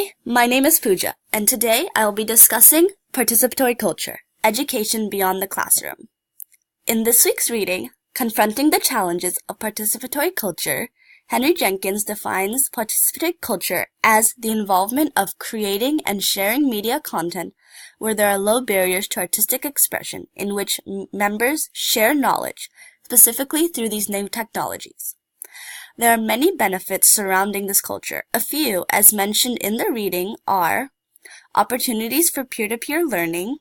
Hi, my name is Pooja, and today I will be discussing participatory culture, education beyond the classroom. In this week's reading, Confronting the Challenges of Participatory Culture, Henry Jenkins defines participatory culture as the involvement of creating and sharing media content where there are low barriers to artistic expression in which members share knowledge, specifically through these new technologies. There are many benefits surrounding this culture. A few, as mentioned in the reading, are opportunities for peer-to-peer learning,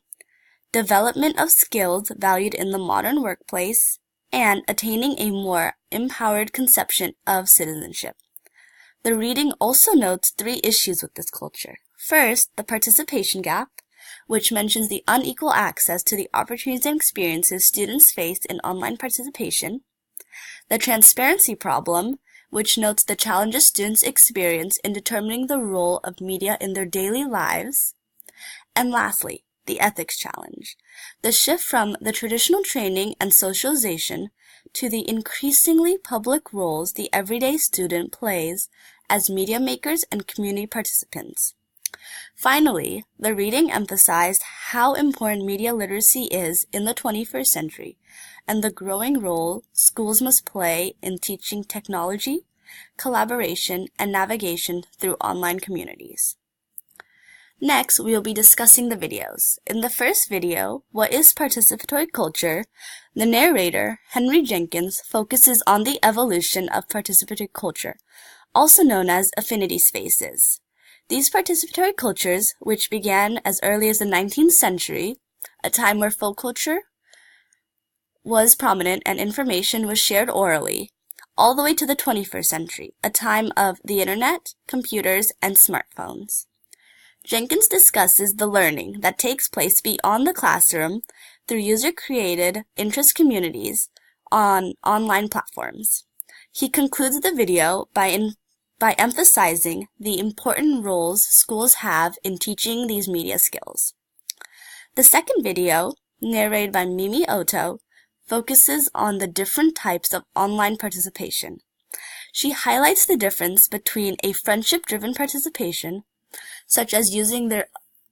development of skills valued in the modern workplace, and attaining a more empowered conception of citizenship. The reading also notes 3 issues with this culture. First, the participation gap, which mentions the unequal access to the opportunities and experiences students face in online participation. The transparency problem, which notes the challenges students experience in determining the role of media in their daily lives. And lastly, the ethics challenge, the shift from the traditional training and socialization to the increasingly public roles the everyday student plays as media makers and community participants. Finally, the reading emphasized how important media literacy is in the 21st century and the growing role schools must play in teaching technology, collaboration, and navigation through online communities. Next, we will be discussing the videos. In the first video, What is Participatory Culture?, the narrator, Henry Jenkins, focuses on the evolution of participatory culture, also known as affinity spaces. These participatory cultures, which began as early as the 19th century, a time where folk culture was prominent and information was shared orally, all the way to the 21st century, a time of the internet, computers, and smartphones. Jenkins discusses the learning that takes place beyond the classroom through user-created interest communities on online platforms. He concludes the video by emphasizing the important roles schools have in teaching these media skills. The second video, narrated by Mimi Oto, focuses on the different types of online participation. She highlights the difference between a friendship-driven participation, such as using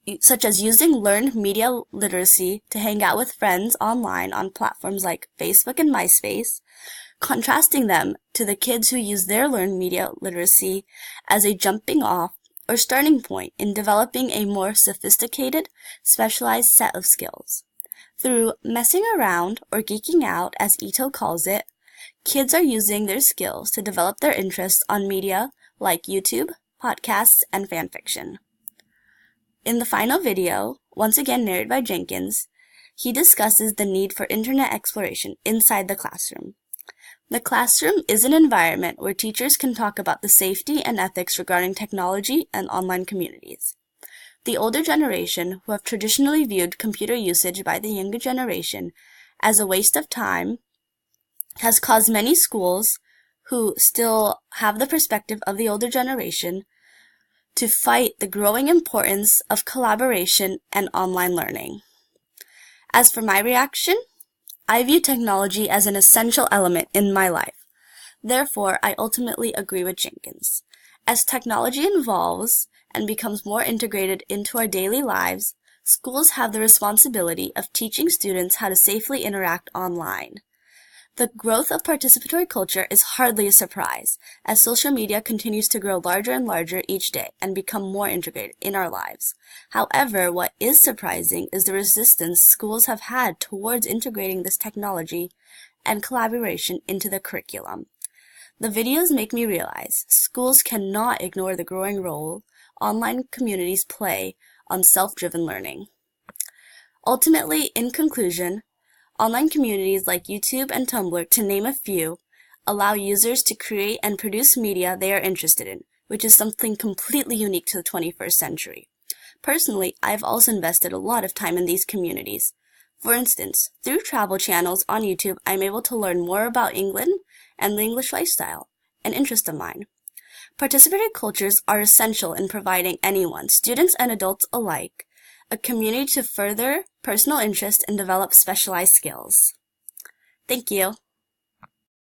learned media literacy to hang out with friends online on platforms like Facebook and MySpace, contrasting them to the kids who use their learned media literacy as a jumping off or starting point in developing a more sophisticated, specialized set of skills. Through messing around, or geeking out as Ito calls it, kids are using their skills to develop their interests on media like YouTube, podcasts, and fanfiction. In the final video, once again narrated by Jenkins, he discusses the need for internet exploration inside the classroom. The classroom is an environment where teachers can talk about the safety and ethics regarding technology and online communities. The older generation, who have traditionally viewed computer usage by the younger generation as a waste of time, has caused many schools who still have the perspective of the older generation to fight the growing importance of collaboration and online learning. As for my reaction, I view technology as an essential element in my life. Therefore, I ultimately agree with Jenkins. As technology evolves and becomes more integrated into our daily lives, schools have the responsibility of teaching students how to safely interact online. The growth of participatory culture is hardly a surprise, as social media continues to grow larger and larger each day and become more integrated in our lives. However, what is surprising is the resistance schools have had towards integrating this technology and collaboration into the curriculum. The videos make me realize schools cannot ignore the growing role online communities play on self-driven learning. Ultimately, in conclusion, online communities like YouTube and Tumblr, to name a few, allow users to create and produce media they are interested in, which is something completely unique to the 21st century. Personally, I've also invested a lot of time in these communities. For instance, through travel channels on YouTube, I'm able to learn more about England and the English lifestyle, an interest of mine. Participatory cultures are essential in providing anyone, students and adults alike, a community to further personal interest and develop specialized skills. Thank you.